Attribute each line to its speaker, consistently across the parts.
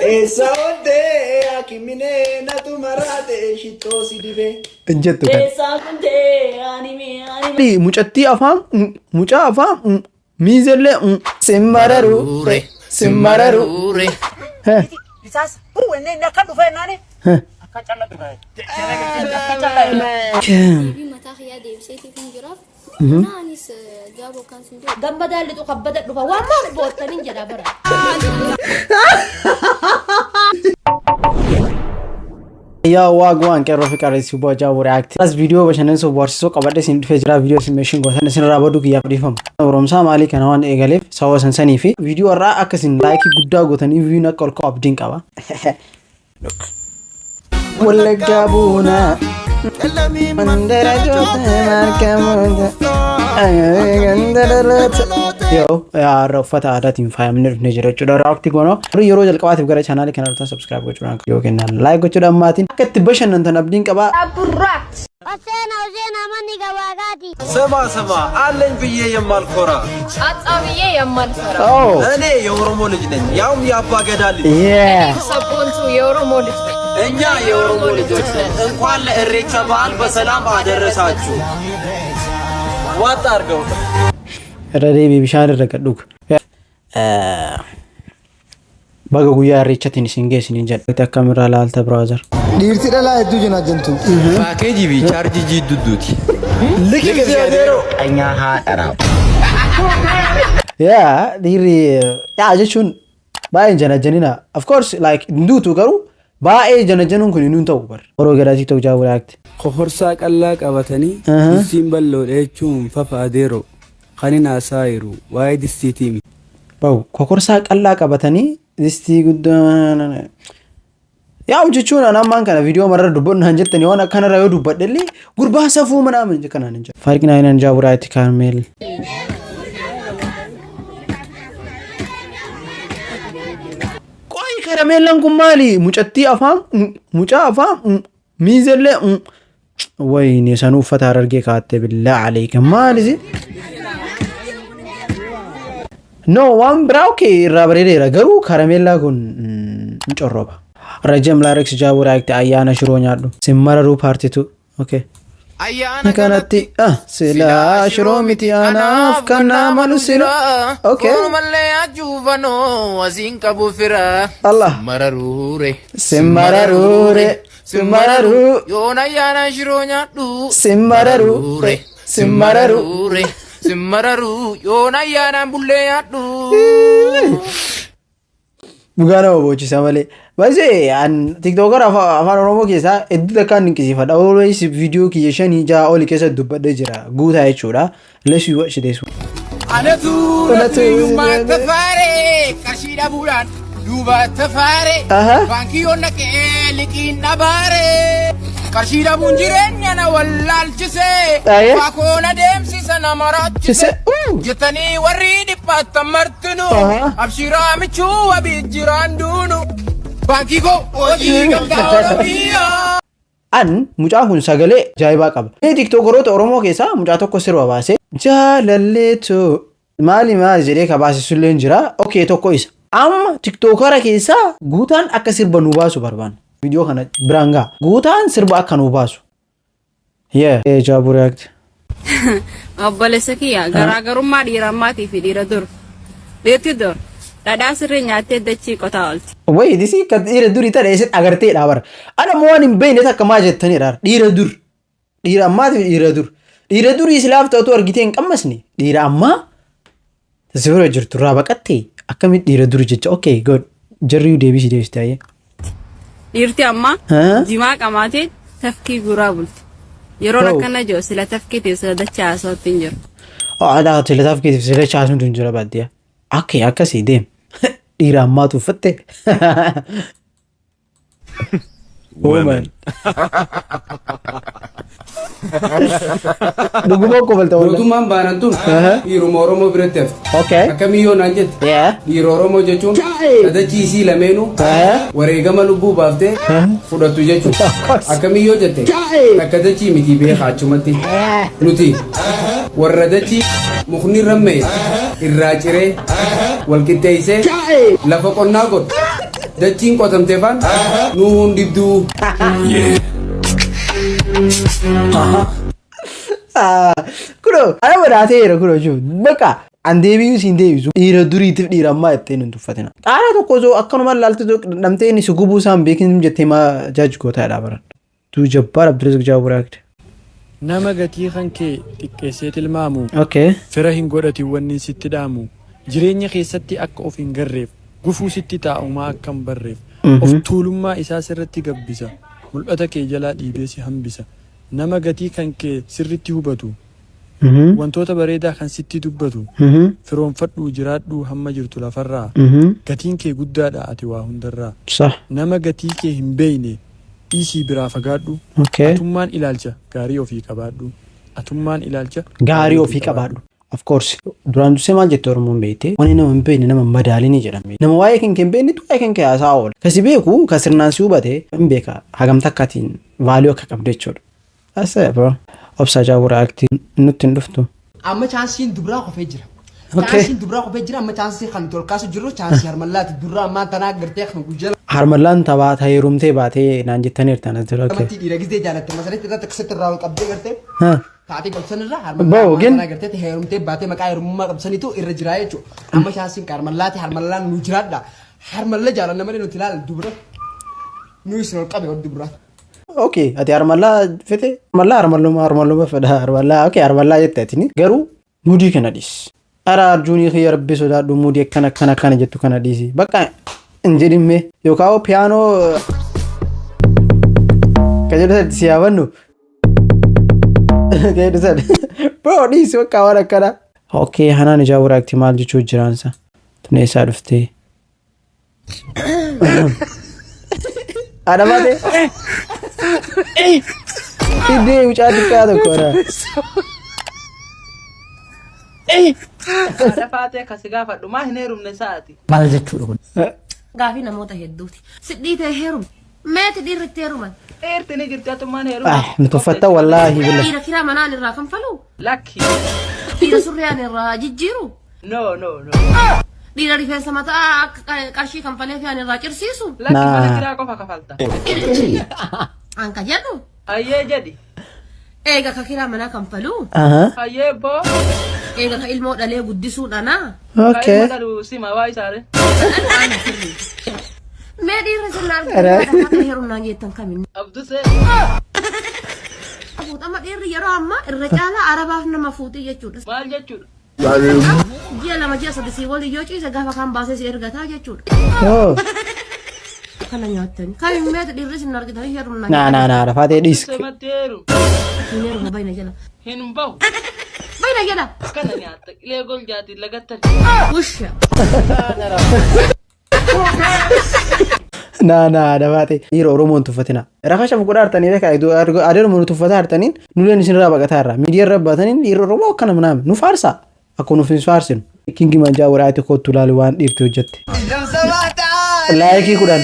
Speaker 1: Esa onde akimine natu marate shitosi dibe.
Speaker 2: Injettu kan.
Speaker 3: Esa onde anime.
Speaker 2: Mucatti afaan mucaa afaan miizelle simmararure simmararure.
Speaker 3: Isas wenne nakka dhufe nani. Akka calla dhufe.
Speaker 4: Bibi mataa khiyyaa deebisee kan jiraaf. Naanis jaaboo kan sin jiru.
Speaker 3: Gammadaa lixu kabbada dhufa waan maal boottaniin jedha bara.
Speaker 2: Ya wagwan qeerroo fi qarreessi boojaa react as video bashanan so boorsiso qabadhe sin dhufe jira video simmeeshin gootan sin raabadu kiyyaaf dhiifama oromsaa maalii kana waan eegaleef sawa sansanii fi video irraa akkasin laayikii guddaa gootanii viiyuun akka ol ka'u abdiin qaba wallaggaa buuna mandara jootee markamoota yo yaarra uffata aadaatiin faayamne dhufne jira jechuudha react goonoo yeroo jalqabaatiif gara chaanaalii kana dhuftan subscribe gochuudhaan yoo kennan like gochuudhaan maatiin akka itti bashannantan abdiin qaba
Speaker 4: Osena manni gabaagaati.
Speaker 1: Sema አለኝ ብዬ የማልኮራ
Speaker 5: አጣብዬ የማልሰራ
Speaker 1: እኔ የኦሮሞ ልጅ ነኝ ያውም የአባ ገዳ ልጅ
Speaker 5: ሰቦንቱ የኦሮሞ ልጅ ነኝ
Speaker 1: እኛ የኦሮሞ ልጆች ነን እንኳን ለእሬቻ በዓል በሰላም አደረሳችሁ ዋጣ አርገው
Speaker 2: ረዴ ቢሻን ረቀዱክ baga guyyaa irreechatiin isin geessin jedhe akkamirraa laalta browser
Speaker 6: dhiirti dhalaa hedduu jina jentu
Speaker 1: paakeejii fi chaarjii jidduuti liqimsiyadeero anyaa haadharaa
Speaker 2: yaa dhiirri yaa jechuun baay'een janajjanina of course like hinduutu garuu baay'ee janajjanuun kun hinuun ta'u bar oroo gadaatii ta'u jaawuu react
Speaker 7: kokorsaa qallaa qabatanii dissiin balloodha jechuun fafaadeero kanin haasaayiru waa'ee dissiitii
Speaker 2: bawu kokorsaa qallaa qabatanii distii guddaan yaa jechuun anammaan kana video marra dubbannaan jettanii waan akkanarraa yoo dubbadhellee gurbaa safuu manaamin kanaan hin jedhu farqina aynan jaawuraati kaamel qoy karameellan kun maali mucattii afaan mucaa afaan miizelle wayne sanuu uffata argee kaatte billaa alayka maalisi No, one brauke rabarera garu karamella kun chorroba. Rajem Larex jabu react ayana shiro nyadu. Simmararu party 2. Okay.
Speaker 1: ayana
Speaker 2: kanatti sila shiro miti anaf kana manusira. Okay.
Speaker 1: malle ajuvano azin kabufira
Speaker 2: Allah. Simmararure. Simmararu.
Speaker 1: yona ayana shiro nyadu
Speaker 2: Simmararure. Simmararure.
Speaker 1: Simmararu yoona ayyaanaan bullee yaaddu.
Speaker 2: Bugaana bobochisa malee. Baay'ee an TikToker afaan Oromoo keessaa hedduu takkaan dinqisiifadha. Always video kiyya 5-6 oli keessa dubbadhee jira. Guutaa jechuudha. Let's watch this one.
Speaker 1: Anatu yumaa tafaaree qarshii dhabuudhaan duuba tafaaree baankii yoon dhaqee liqiin dhabaaree. qarshii dhabuun jireenya na wallaalchisee waakoon adeemsisa nama raachise jettanii warri dhiphaatan martinu abshiraa michuu wabii jiraan duunu baankii koo hojii gamtaa biyyaa.
Speaker 2: An mucaan kun sagalee ajaa'ibaa qaba. Tiktokoroota Oromoo keessaa mucaa tokko sirba baasee jaalalleetu maali jedhee kabaasisullee jira. Okay tokko isa. Amma tiktokara keessaa guutaan akka sirba nu baasu barbaanna. Video kana biranga guutaan sirba akka nu baasu. Jabu react.
Speaker 5: obboleessa kiyya garaagarummaa dhiirammaatii fi dhiira dur beekti dur dhadhaa sirrii nyaattee dachii qotaa oolti.
Speaker 2: Wayii disii kan dhiira durii ta'e eessatti agarteedha bara. Ana moo waan hin beekne takka maa jettaniidha dhiira dur dhiira ammaati dhiira durii silaaf ta'utu argitee hin qammasne dhiira ammaa tasbira jirtu irraa baqattee akkamitti dhiira dur jecha okay good jarri deebisii deebistee
Speaker 5: dhiirti ammaa jimaa qamaatee tafkii guraa bulti yeroo rakkana jiru sila tafkiitiif sila dachaa haasawatti hin jiru.
Speaker 2: Aadaa sila tafkiitiif sila dachaa haasawatti hin jiru baadiyyaa akkasii deem dhiira ammaatu uffatte. Woman. Dhuguma qobalta wala.
Speaker 7: Mootummaan baanantuun dhiiruma Oromoo biratti hafe.
Speaker 2: Okay.
Speaker 7: Akkamiyyoo naan jette. Dhiira Oromoo jechuun dhadachiisii lameenuu wareegama lubbuu baaftee fudhattu jechuudha. Akkamiyyoo jette akka dachii miti beekaa achumatti nuti warra dachii mukni rammee irraa ciree walqixxeessee lafa qonnaa godhu dachiin qotamtee faan nuun dibduu.
Speaker 2: Kuno ana wadateera kuno jiru bakka an deebi'uu siin deebisu dhiira duriitiif dhiira ammaa jettee hin tuffatina. Xaara tokko osoo akkanuma laaltu namtee inni si gubuu isaan beekin jettee maa jaaji gootaadha baran. Tu jabbaar Abdulaziz Jaaburaakti.
Speaker 8: Nama gatii kan kee xiqqeessee tilmaamu.
Speaker 2: Okay.
Speaker 8: Fira hin godhatin wanni sitti dhaamu. Jireenya keessatti akka of hin garreef. Gufuu sitti taa'umaa akka hin barreef. Of tuulummaa isaa sirratti gabbisa. Mul'ata kee jalaa dhiibee si hambisa. Nama gatii kan kee sirritti hubatu. Wantoota bareedaa kan sitti dubbatu. Firoonfadhuu jiraadhuu hamma jirtu lafarraa. Gatiin kee guddaadha ati waa hundarraa. Nama gatii kee hin beeyne dhiisii biraa fagaadhu. Atummaan ilaalcha gaarii ofii qabaadhu. Atummaan ilaalcha
Speaker 2: gaarii ofii qabaadhu. Of course. Duraan dursee maal jette Oromoon beekte? Wani nama hin beekne nama madaalini jedhame. Nama waa'ee kan kee hin beekne waa'ee kan kee haasaa oola. Kasi beeku ka sirnaan si hubate hin beeka hagamta akkaatiin vaaluu akka qabdu jechuudha. Asa bro. Obsa Jaaburaakti nutti hin dhuftu.
Speaker 3: Amma chaansiin dubraa qofee jira. Chaansiin dubraa qofee jira amma chaansii kan tolkaasu jiru chaansii harmallaati dubraa ammaa tanaa gartee kan gujjala.
Speaker 2: Harmallaan taphaa heerumtee baatee naan jettaniirtan as jira.
Speaker 3: Namatti dhiira gisee jaalatte masalatti irratti akkasitti irraa qabdee gartee. Taatee qabsan irraa
Speaker 2: Boo, gin-
Speaker 3: harmallaan gartee heerumtee baatee maqaa heerumummaa qabsaniitu irra jira jechuudha. Amma chaansiin harmallaati harmallaan nu jiraadha. Harmalla jaalanna malee nuti ilaala dubra. Nu isin ol qabe ol dubraa.
Speaker 2: Okay, ati harmallaa fete? Harmalluma fedha harmallaa. Okay, harmallaa jette atini. Garuu mudii kana dhiisi. Ara arjuunii kiyya rabbi sodaadhu mudii akkana jettu kana dhiisi. Bakka hin jedhimme yookaan piyaanoo kajedhu si yaabannu. Kajedhu sadii. Bro dhiisi bakka waan akkana. Okay, Hanaan Jaaburaakti maal jechuu jiraansa? Tuna isaa dhuftee. Ada baate? Idee mucaa xiqqaa tokkodha.
Speaker 3: Ada faatee kasi gaafadhu maa hin heerumne sa'aati.
Speaker 2: Maal jechuudha kun?
Speaker 9: Gaafii namoota hedduuti. Sidhii ta'e heerume. Meeti dhiirritti heeruman.
Speaker 3: Eerti ni jirti atummaan heeruma.
Speaker 2: Mutuffatta wallaahi bila.
Speaker 9: Dhiira kiraa manaan irraa kan falu.
Speaker 3: Lakki.
Speaker 9: Dhiira surriyaan irraa jijjiiru.
Speaker 3: No.
Speaker 9: Dhiira rifeensa mataa qarshii kan falee fi irraa cirsiisu.
Speaker 3: Lakki mana kiraa qofa kafalta.
Speaker 9: Anka jedhu.
Speaker 3: Hayyee jedhi.
Speaker 9: Eega ka kiraa manaa kan falu.
Speaker 3: Hayyee boo.
Speaker 9: Eega ka ilmoo dhalee guddisuudhaana.
Speaker 2: Okay.
Speaker 3: Hayyee dhalu sima waa isaare.
Speaker 9: Mee dhiirri sirna arginu heerumnaan jettan kamin.
Speaker 3: Abdusee.
Speaker 9: Fuudhama dhiirri yeroo ammaa irra caalaa arabaaf nama fuutii jechuudha.
Speaker 3: Maal jechuudha?
Speaker 9: Ji'a lama ji'a sadii si waliin yoo ciise gaafa kan baasee si ergataa jechuudha.
Speaker 2: Oh.
Speaker 9: Kana nyaattan. Kan hin meeti dhiirri sin argitanii heerumnaan.
Speaker 2: Naa rafaatee dhiis.
Speaker 3: Sematti heeru.
Speaker 9: Hin heeruma bayna jala.
Speaker 3: Hin bahu.
Speaker 9: Bayna jala.
Speaker 3: Kana nyaatta qilee goljaati lagattan.
Speaker 9: Usha.
Speaker 2: Naa rafaatee. Dhiira Oromoon tuffatina. Rafa shafu godhaa hartanii adeemu nu tuffata hartaniin nuleen isinirraa baqataa irraa. Miidiyaa irra baataniin dhiira Oromoo akkana manaame nu faarsa. Akkuma nuuf hin faarsinu. Kingi manjaa waraayite kootu ilaalu waan dhiirti hojjette. Laayikii 10.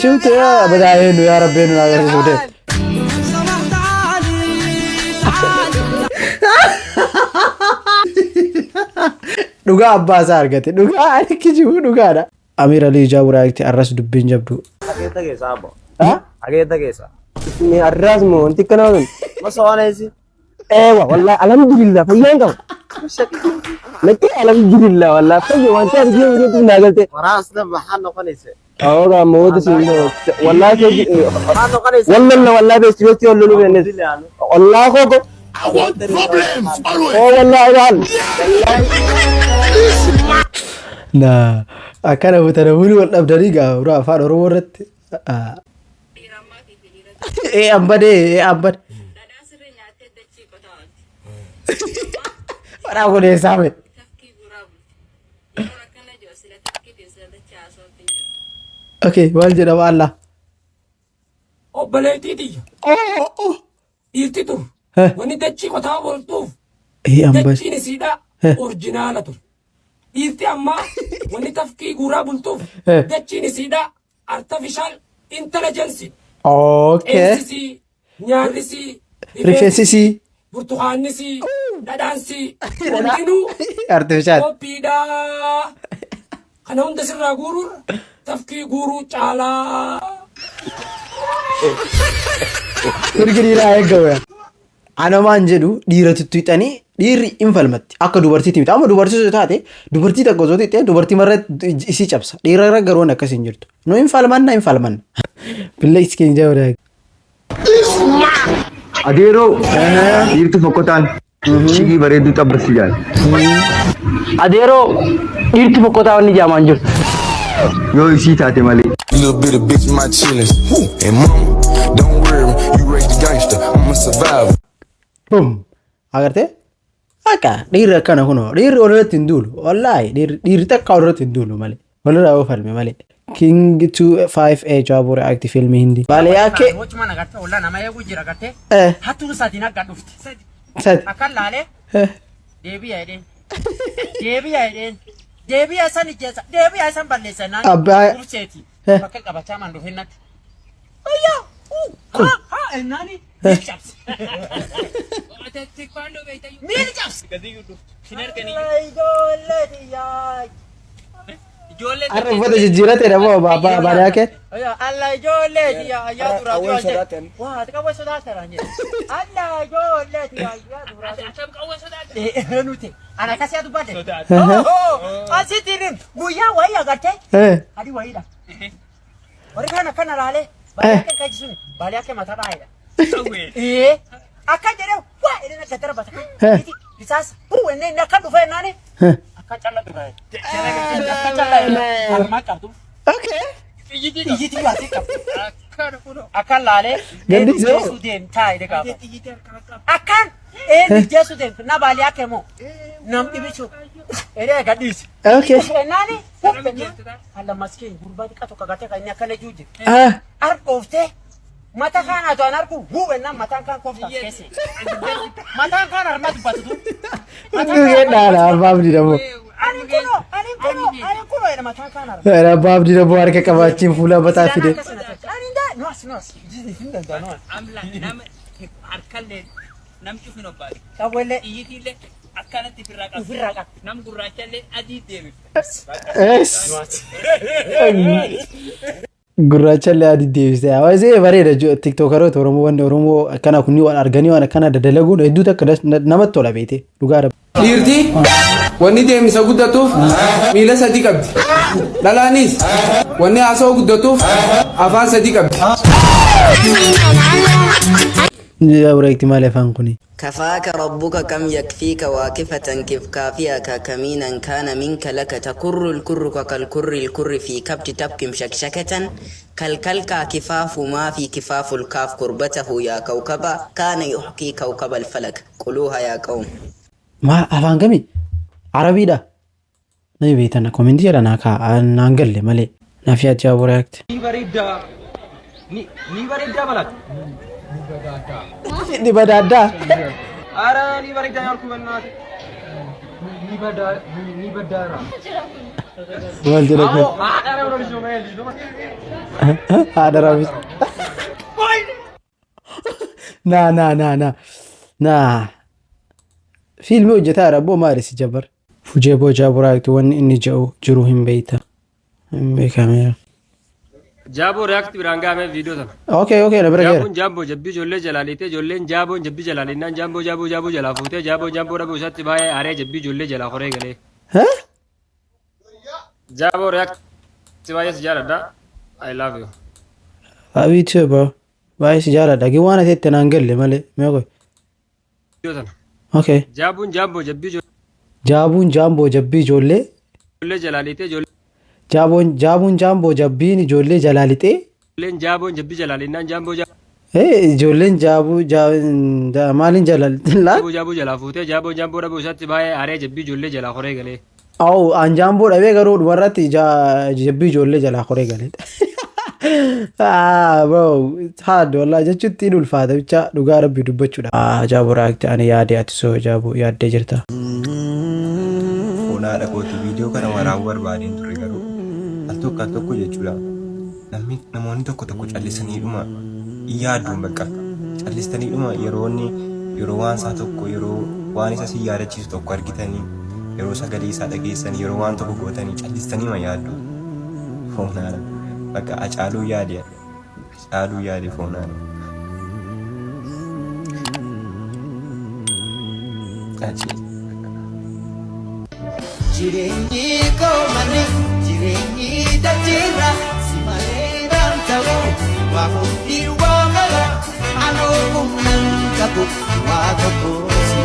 Speaker 2: Shufte badaayeenu yaa rabbeenu naa agarsiisuu dhugaa abbaa isaa argate dhugaa ani kijibu dhugaadha. Amiir Alii Jaaburaakti arras dubbiin jabdu.
Speaker 1: Ageeta keessa abbo. Ageeta keessa. Ni arras moo wanti kana kun? Masa waan eessi? Eewa wallahi alhamdulillah fayyaan qaba. Lakki alhamdulillah wallahi fayyaa wanti argee jirutu naa galte. Waraasna maxaa noqonaysa? Awga moodu si wallahi maxaa noqonaysa? Wallahi beesti wallu beenes. Wallahi koko. Oh wallahi wal.
Speaker 2: Nah, akkana butana wuli wal dhabdanii gaa ura afaan Oromoo irratti. Ambade. Waraa kun eessaame? Okay, maal jedhama Allah?
Speaker 10: Obboleettiiti. Dhiirti tur. Wanni dachii qotaa ooltuuf.
Speaker 2: Ambade.
Speaker 10: Dachiin isiidha orjinaala tur. Dhiirti ammaa wanni tafkii guuraa bultuuf. Dachiin isiidha artificial intelligence.
Speaker 2: Okay.
Speaker 10: Eensisii, nyaarrisii,
Speaker 2: Rifeensisii.
Speaker 10: burtukaannisii, dhadhaansii. Hundinuu.
Speaker 2: Artificial.
Speaker 10: Qophiidhaa. kana hunda sirraa guuruun tafkii guuruu caalaa.
Speaker 2: Gurguriidhaa eeggawe. Anamaan jedhu dhiira tuttuuxanii dhiirri hin falmatti akka dubartiitti miti. Amma dubartii taate dubartii tokko osoo ta'e dubartii marra isii cabsa. Dhiira irra garuu akkas hin jirtu. Nu hin falmanna. Billee iskeen jawwaa.
Speaker 1: Adeeroo dhiirtu fokkotaan shigii bareedduu xabbarsi jaal. Adeeroo dhiirtu fokkotaa wanni jaamaan jirtu. Yoo isii taate malee.
Speaker 11: Little bit of bitch my chillin'. And mama, don't worry, you raised a gangster. I'm a survivor.
Speaker 2: Boom. Agarte? Akka dhiirri akkana kunoo dhiirri walirratti hin duulu. Wallaahi dhiirri takka walirratti hin duulu malee. Walirraa yoo falme malee. King 25A Jaaboo react filmi hindi. Baale yake.
Speaker 3: Wachuma nagarte walla nama eegu jira garte. Hattu sadi nagga dhufti.
Speaker 2: Sadi.
Speaker 3: Akan laale. Deebi'a edeen. Deebi'a san ijjeessa. Deebi'a san balleessa naan.
Speaker 2: Abbaa.
Speaker 3: Kurseeti. Bakka qabachaa man dhufennatti. Ayyaa. Ha ennaani. Chaps. Miil chaps.
Speaker 2: Arre uffata jijjiirate namoo baale yake.
Speaker 3: Allah ijoolleeti yaa duraa duraa. Waa ati qawwee sodaatara jedhe. Allah ijoolleeti yaa duraa duraa. Nuti ana akkasii dubbadde. Asitti rim guyyaa wayii agartee. Adi wayiidha. Warri kana laalee baale akka kaajisuun baale akka mataa baay'eedha. Akka jedhee waa inni akka darbata. Bisaas inni akka dhufe naani. Akka calla dhufe. Akka calla harma qabdu. Okay. Iyyitii baatee qabdu. Akka laalee. Gandi jeesu deem taa'ee gaafa. Akkaan jeesu deem na baale akka moo nam dhibichu. Eree gadhiisi.
Speaker 2: Okay.
Speaker 3: Naani alla maskeen gurbaa xiqqaa tokko agartee kan inni akkana juuje. Arqooftee. Mata kana to anarku huwenna mata kan kofta kese. Mata kan arma dubbatu.
Speaker 2: Ngeedhaadha abbaabdi damo.
Speaker 3: Ani kuno ena mata kan arma.
Speaker 2: Era abbaabdi damo harka qabaachiin fuula bataa fide.
Speaker 3: Ani da nos. Hinda da no.
Speaker 12: Amla nam harkalle nam cufino baadi.
Speaker 3: Tawelle
Speaker 12: iyitille akkanatti firraqa. Nam gurraachalle adii deemi.
Speaker 2: Yes. Gurraachallee adii deebisee hawaasee bareeda tiktokeroota Oromoo akkana kunni waan arganii waan akkana dadalaguun hedduu takka namatti tola beete dhugaadha.
Speaker 7: Dhiirti wanni deemisa guddatuuf miila sadii qabdi. Dhalaanis wanni haasoo guddatuuf afaan sadii qabdi.
Speaker 2: Jaabureekti maal afaan kuni?
Speaker 13: كفاك ربك كم يكفيك واقفة كيف كافيك كمينا كان منك لك تكر الكر كالكر في كبت تبكي مشكشكة كالكلكا كفاف ما في كفاف الكاف كربته يا كوكبا كان يحكي كوكب الفلك قلوها يا قوم.
Speaker 2: ما أفان كمي عربي ده نبي بيتنا كومنتي لنا كا نانجل مالي نافيات جابوريكت.
Speaker 3: ني بريدا بلد.
Speaker 2: Di badada.
Speaker 3: Ara ni barida yang aku benar. Ni badara.
Speaker 2: Wal jerak.
Speaker 3: Ada orang di sana.
Speaker 2: Ada orang. Nah. Filmi hojjetaa rabbo maaris jabar. Fujee bojaa buraakti wanni inni ja'u jiru hin beeyta. Hin beekamee.
Speaker 14: Jaaboo react biranga me video tan.
Speaker 2: Okay, na bira geera.
Speaker 14: Jaaboo jabbii ijoollee jalaalite ijoolleen jaaboo jabbii jalaalinaan jaaboo jalaa fuutee jaaboo dhabu isatti baay'ee aaree jabbii ijoollee jalaa koree galee. Jaaboo react baay'ee si jaaladha. I love you.
Speaker 2: Me too bro. Baay'ee si jaaladha. Giwaan asitti naan galle malee mee koy.
Speaker 14: Video tan.
Speaker 2: Okay.
Speaker 14: Jaabuun jaaboo jabbii
Speaker 2: ijoollee.
Speaker 14: Ijoollee jalaalite ijoollee.
Speaker 2: Jaabuun jaamboo jabbiin ijoollee jalaalixee.
Speaker 14: Ijoolleen jaaboon jabbii jalaalinaan jaamboo
Speaker 2: ijoolleen maaliin jalaalixin
Speaker 14: jaaboo jalaa fuutee jaaboo dhabu isatti baay'ee aaree jabbii ijoollee jalaa koree galee.
Speaker 2: Awu an jaamboo dhabee garuu dhumarratti jabbii ijoollee jalaa koree galee. Bro hard wallah jechuutti hin ulfaata bicha dhugaa rabbii dubbachuudha. Jaaboo raakti ani yaadee ati soo jaaboo yaaddee jirta.
Speaker 15: Fuula dhaqootti viidiyoo kana waraabuu barbaadeen ture garuu al tokko jechuudha. Namoonni tokko callisaniidhuma yaaduun bakka callistaniidhuma yeroo waan isaa tokko yeroo waan isa si yaadachiisu tokko argitanii yeroo sagalee isaa dhageessanii yeroo waan tokko gootanii callistanii ma yaaddu foonaan bakka acaaluu yaade foonaan achi
Speaker 3: jireenyi koomane jireenyi dachirra si malee dhaamtamu waa hundi waamala anoo humnan qabu waa tokko si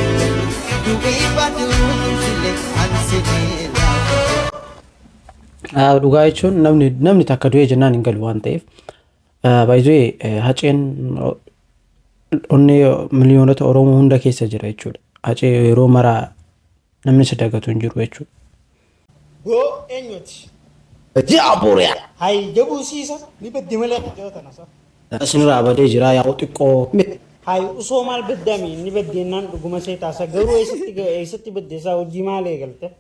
Speaker 3: dubii baduun sile ansineera.
Speaker 2: Dhugaa jechuun namni takka du'ee jennaan hin galu waan ta'eef baay'ee haceen onnee miliyoonota Oromoo hunda keessa jira jechuudha. Hacee yeroo maraa namni isa dagatu hin jiru jechuudha.
Speaker 16: Go eenyuti?
Speaker 2: Jaabuuriyaa.
Speaker 16: Hayi jabuusiisa ni baddi malee qajeeltana sa.
Speaker 2: Isinirraa badee jira yaa xiqqoo.
Speaker 16: Hayi usoo maal baddami ni baddeenaan dhuguma see taasa garuu eessatti baddeessaa hojii maal eegalte?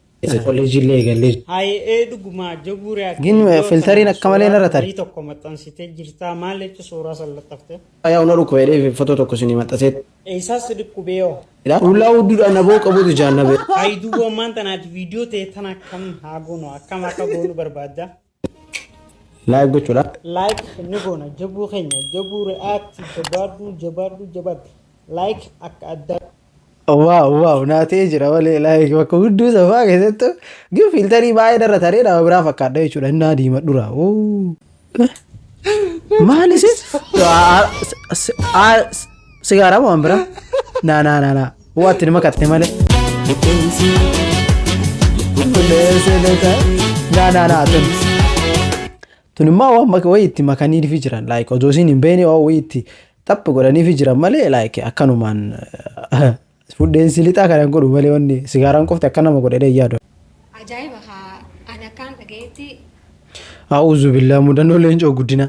Speaker 2: Kolleejjii illee eegalee.
Speaker 16: Hayi dhuguma jabuuriyaa.
Speaker 2: Gin filtariin akka malee narra tare.
Speaker 16: Tokko maxxansitee jirtaa maal jechuun suuraa sallattafte?
Speaker 2: Yaa una dhukku jedhee footoo tokko sinii maxxansee.
Speaker 16: Eessaas dhukkubeeyoo?
Speaker 2: Ullaa hudduudhaan naboo qabuutu jaalladhe.
Speaker 16: Hayi duwwammaan tanaati viidiyoo ta'e tan akkam haa goonu akkam akka goonu barbaadda?
Speaker 2: Laayik gochuudha.
Speaker 16: Laayik ni goona jabuu keenya jabuu re'aakti jabaadhu laayik akka adda.
Speaker 2: Waaw naatee jira malee laayik bakka hudduu safaa keessattu gin filtarii baay'ee darra taree nama biraa fakkaadha jechuudha innaa diima dura. Maali si? Sigaaraa moo waan biraa? Naa waatti nima katte malee. Naa tun immoo waan wayii itti makaniifi jiran laayik osoo isin hin beekne waan wayii itti tapha godhaniifi jiran malee laayik akkanumaan fudheensi lixaa kan godhu malee wanni sigaaraan qofti akka nama godhee yaadu.
Speaker 17: Ajaa'iba haa ana kan dhageetti.
Speaker 2: A'uuzu billaa mudannoo leencoo guddina.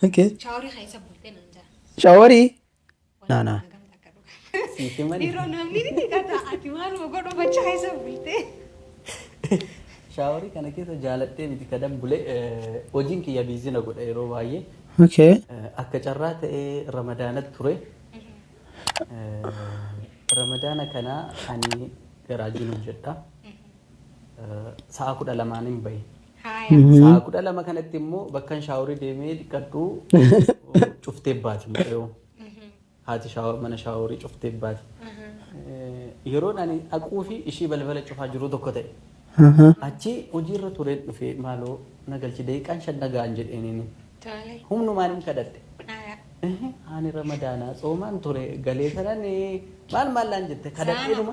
Speaker 17: Shaaworii keessa bultee nan jira.
Speaker 2: Shaaworii? Naa.
Speaker 17: Dhiiroo namni ni dhiqata ati maaluma godhu macha keessa bultee.
Speaker 18: Shaaworii kana keessa jaaladhee miti kadan bulee hojiin kiyya biizina godha yeroo baay'ee. Akka carraa ta'ee ramadaanatti ture. Ramadaana kana ani garaajiin hojjedha. Sa'a 12 bahe. Sa'a 12 kanatti immoo bakkan shaaworii deemee dhiqadhu cuftee baati mucayyoo. Haati mana shaaworii cuftee baati. Yeroon ani dhaquu fi ishii balbala cufaa jiru tokko ta'e. Achi hojiirra turee dhufee maaloo na galchi daqiiqaan 5 nagaan jedheenini. Humnumaan hin kadhadhe. Ani ramadaanaa soomaan ture galee sanan maallaan jette kadhadheedhuma.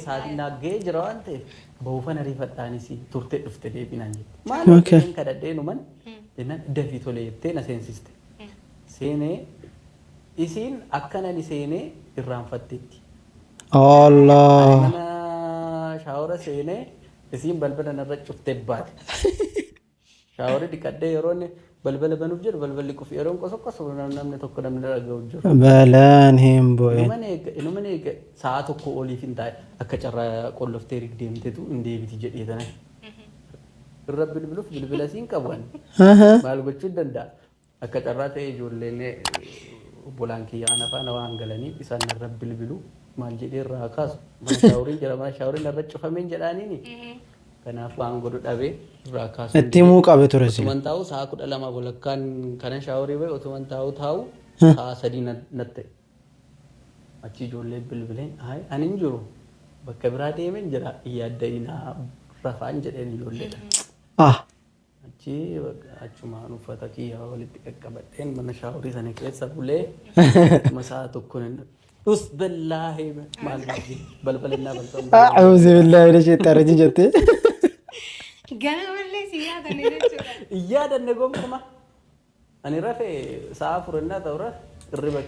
Speaker 18: Saatiin naggee jira waan ta'eef bahuufan ariifadhaanis turtee dhufte deebinaan jette. Maal kadhadheenuman jennaan dafii tolee jettee na seensiste. Seenee isiin akkanan seenee irraanfatteetti.
Speaker 2: Allah.
Speaker 18: Shaawora seenee isiin balbala narra cuftee baate. Shaaworii dhiqadhee yeroon balbala banuuf jedhu balballi kufi yeroon qosoqqosu namni tokko namni dhaga'u jiru.
Speaker 2: Balaan hin bu'e.
Speaker 18: Inuma eega sa'a tokko oliif hin taa'e akka carraa qolloftee deemtetu hin deebiti jedhee tanan. Irra bilbiluuf bilbila siin qaban. Maal gochuu danda'a? Akka carraa ta'e ijoolleen obbolaan kiyya ana faana waan galaniif isaan irra bilbilu maal jedhee irraa kaasu. Mana shaaworii jira mana shaaworiin irra cufameen jedhaaniini. Kanaaf waan godhu dhabee irraa kaasu.
Speaker 2: Itti himuu qabe ture si.
Speaker 18: Otuman taa'u sa'a 12 walakkaan kanan shaaworii bahe otuman taa'u sa'a 3 natte. Achi ijoollee bilbileen ani hin jiru bakka biraa deemeen jira yaadda'inaa rafaan jedheen ijoolleedha. Achi achumaan uffata kiyyaa walitti qaqqabadheen mana shaaworii sana keessa bulee masaa tokko us billaahi maal balbalannaa balbalannaa.
Speaker 2: A'uuzu billaahi mina shayxaani rajiim jettee.
Speaker 17: Ganamallee si yaadanne jechuudha.
Speaker 18: Yaadanne gonkumaa. Ani rafee sa'a furannaa ta'urra irriba.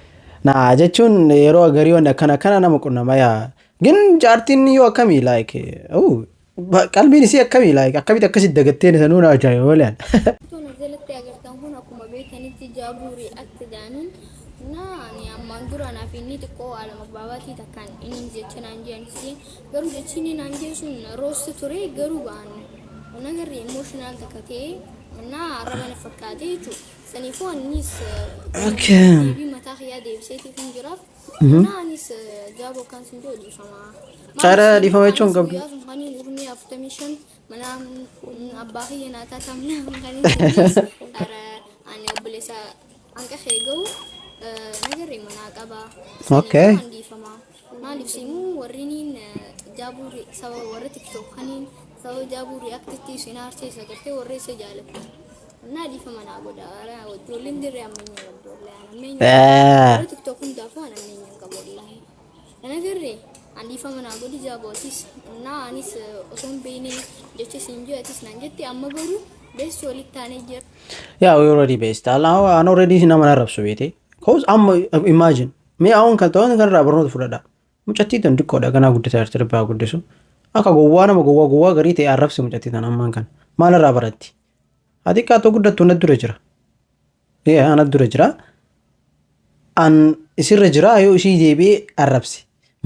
Speaker 2: Naa jechuun yeroo garii waan akkana nama qunnama yaa. Gin jaartiin yoo akkamii like qalbiin isii akkamii like akkamitti akkasitti dagatteen isa nuuna ajaa'iba malee.
Speaker 4: Tuna jalatti agartan kun akkuma beekanitti jaabuurii akka jedhaniin naani ammaan dura naaf inni xiqqoo alama baabaatii takkaan inni jecha naan jedhanisi garuu jechi inni naan jedhu sun roosti ture garuu ba'an ونقر ايموشنال تكتي ونا ربنا فكاتيتو سنيفو النيس
Speaker 2: اوكي
Speaker 4: بي متاخيا دي بسيتي فين جراف نا نيس جابو كان سنجو دي فما
Speaker 2: cara di fama chong kab
Speaker 4: خاني نورمي افتميشن منام اباخي ناتا تامنا خاني نيس ارا اني بلسا انك خيغو نقر مناقبا
Speaker 2: اوكي
Speaker 4: دي فما ما لبسيمو ورينين جابوري سوا ورا تيك توك خانين سوا جابوري اكتتي سينارتي سكتي وري سجالك نادي فما نعبد ارا ودولين دري امني ودول انا مين تيك توك ندافع انا مين كبولي انا غيري عندي فما نعبد جابوتيس نا انيس اصون بيني جتي سينجو اتيس نانجتي اما برو بس ولي تاني جر
Speaker 2: yeah we already based Allah an already hina mana rabsu bete cause am imagine me awon kan to kan rabarno fudada muchatti tan dikko da kana guddita artir ba guddisu aka gowwa na gowwa gari te arabsi muchatti tan amman kan mala rabaratti adika to guddattu nadure jira ana dure jira an isirre jira ayo isi jebe arabsi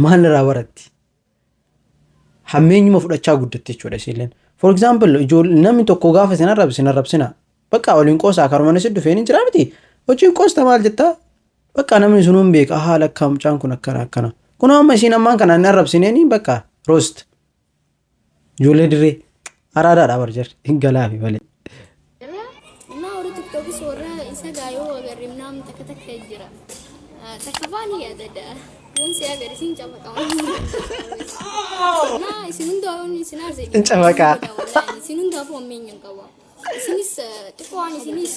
Speaker 2: mala rabaratti hammeenyuma fudhachaa guddatte jechuudha isileen for example namni tokko gaafa sin arrabsina bakka waliin qoosaa karumana siddu feeni jira miti hojiin qoosta maal jetta bakka namni sunuun beeka haala akka mucaan kun akkana kun amma isiin ammaan kana inni arrabsineeni bakka roast ijoollee dirree araadaadha barjar hin galaafi malee
Speaker 4: na ori tiktok sora isa gayo agarim nam tak jira takavani ya dada yon se agar sin chama na isinun dawn isinar ze
Speaker 2: chama ka
Speaker 4: isinun da fo men kawa isinis tikwani isinis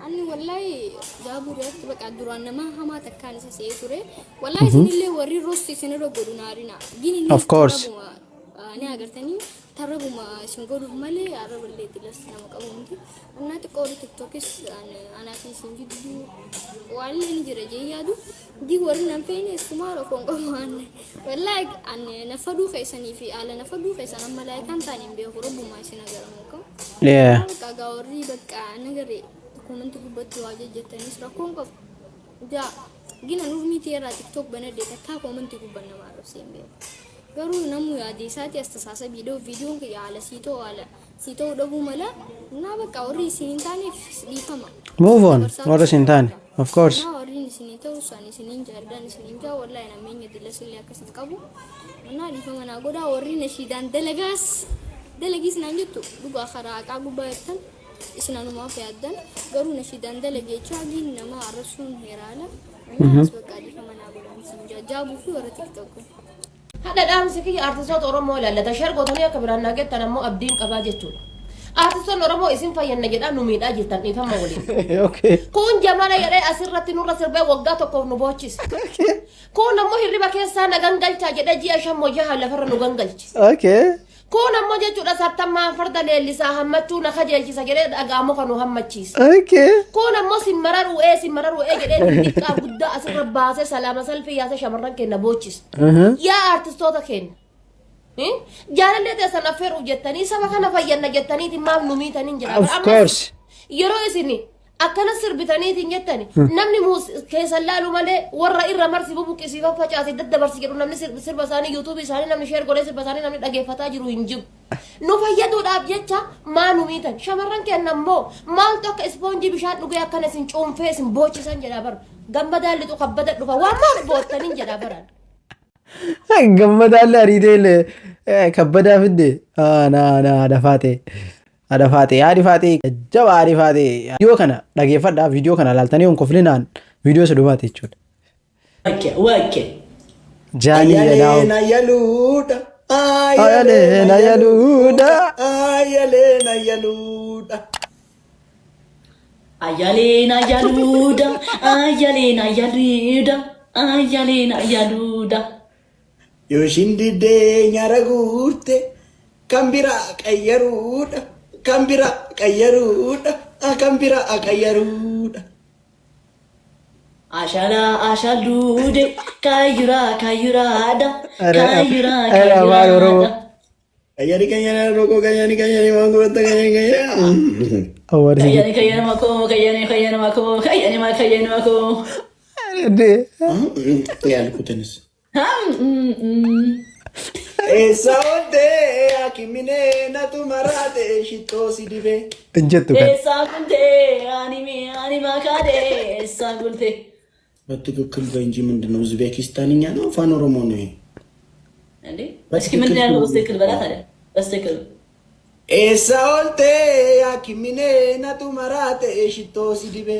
Speaker 4: anni wallahi jaburi at baka duran ma hama takkan sa se ture wallahi isinille wari rost isinero godunarina gini
Speaker 2: of course
Speaker 4: ani agartani tarabuma singodu male araballe tilas nama kabunti anna tikori tiktokis ana fi sinjidu walle ni jira jeyadu di warna nan fene sumaro kongo man wallahi an nafadu khaysani fi ala nafadu khaysana malaikan tani be rubu ma sina garamuko
Speaker 2: yeah
Speaker 4: kaga ori baka nagare comment kubatu waje jetani sra kongo ja gina nurmi tera tiktok banade ta comment kubanna maro sembe garu namu ya di saati astasasa video ke ala sito dabu mala na baka ori sinintani difama
Speaker 2: move on ora sintani of course
Speaker 4: na ori sinito usani sininja dan sininja wallahi na menya dilasili akasit kabu na difama na goda ori na shidan delegis nangitu duga khara ka gubaytan isnanu ma fiadan garu na shidan delege chagi na ma arasun herala na baka difama na goda sinja jabu fi ora tiktok
Speaker 9: هذا الآن سكي أرتسوت أورمو لا تشارك وطنيا كبرنا جت أنا مو أبدين كباجتون أرتسون أورمو اسم فين نجد أنا نميد أجتن إفهم مولي
Speaker 2: okay
Speaker 9: كون جمانا يرى أسرة نور سربة وقعتو كون نبوتشيس كون نمو هربا كيسا نغنغل تاجد أجي أشام موجها لفر نغنغل
Speaker 2: okay
Speaker 9: كون نمو جتو رساتما فرد للسا همتو نخجل سجد أقامو كانو همتشيس
Speaker 2: okay
Speaker 9: كون نمو سمرر وإيه جد دكا قد أسر باسة سلامة سلفي ياسا شمرن كنا بوتشيس يا أرتستوتا كين جانا اللي تسنا فيرو جتاني سبا كان فينا جتاني تمام نميتاني جرا
Speaker 2: of course
Speaker 9: يرو اسني أكنا سربتاني تنجتاني نمني موس كيس اللالو مالي ورا إرا مرسي بوبو كيسي فا جاسي دد برسي جرو نمني سربساني يوتيوب ساني نمني شير قولي سربساني نمني دقي فتا جرو ينجب نو فيدو داب جتا ما نميتان شمران كان نمو مال توك اسبونجي بشات نقول أكنا سنجوم فيسن بوچي سان جرابر غمبدا اللي تو قبدا دفا وما بوتاني جرابران
Speaker 2: gammadaalle ariideelle kabbadaa fidde adafaate jaba arifaate viidiyoo kana dhageeffadhaa viidiyoo kana laaltanii on koflinaan viidiyoo isa dhumaate jechuudha
Speaker 3: wake
Speaker 2: jaanii
Speaker 3: ayalena yaluda
Speaker 2: ayalena yaluda
Speaker 3: ayalena yaluda
Speaker 12: ayalena yaluda ayalena yaluda ayalena yaluda
Speaker 3: yoshindide nyaragurte kambira qayaruda
Speaker 12: ashala ashalude kayurada
Speaker 3: kayani roko kayani mango kayani
Speaker 12: mako kayani mako
Speaker 3: ya kutenis Esa onde akimine natu marate shito sidibe.
Speaker 2: Injettu kan.
Speaker 19: Esa gulte anima kade esa gulte.
Speaker 16: በትክክል በእንጂ ምንድነው ኡዝቤኪስታንኛ ነው ፋን ኦሮሞ ነው ይሄ
Speaker 19: እንዴ? እስኪ ምን ያለው በትክክል በላ ታዲያ በትክክል
Speaker 3: Esa onde akimine natu marate shito sidibe.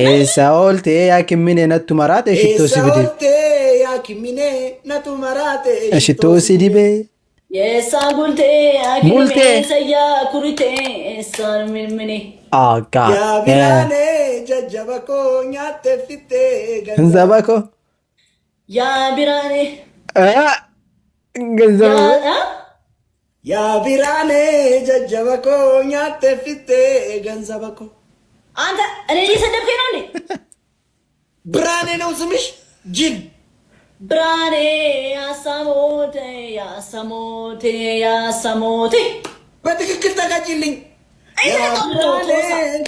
Speaker 2: Esa olte akimine natu marate shito sidibe.
Speaker 3: Esa onde akimine natu marate
Speaker 2: shito sidibe.
Speaker 19: Esa gulte akimine saya kurite esa minmini.
Speaker 2: Aga.
Speaker 3: Ya birane jajabako nyate fitte
Speaker 2: ganzabako.
Speaker 19: Ya birane.
Speaker 2: Ganzabako.
Speaker 3: Ya birane jajabako nyate fitte ganzabako.
Speaker 19: Anta እኔ ሰደብከኝ ነው እንዴ?
Speaker 3: ብራኔ ነው ስምሽ ጅል
Speaker 19: ብራኔ ያሳሞቴ
Speaker 3: በትክክል ተጋጭልኝ።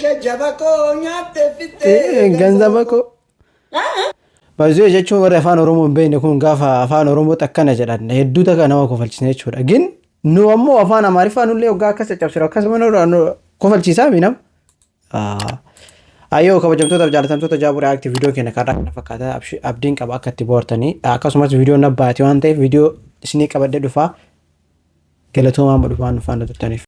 Speaker 3: ጀጀበኮ ኛቴ ፊቴ
Speaker 2: ገንዘበኮ baay'ee jechuun warri afaan oromoo hin beekne kun gaafa afaan oromoo akkana jedhan hedduu takka nama kofalchiisne jechuudha. Gin nu ammoo afaan amaariffaa nullee waggaa akkas caccabsiru akkasuma kofalchiisaa miinam. Ayyoo kabajamtoota jaalatamtoota jaabuu reaaktii viidiyoo keenya karaa kana fakkaata abdiin qaba akka itti boortanii akkasumas viidiyoo nabbaati waan ta'eef viidiyoo isinii qabadde dhufaa galatoomaa dhufaan dhufaan turtaniif.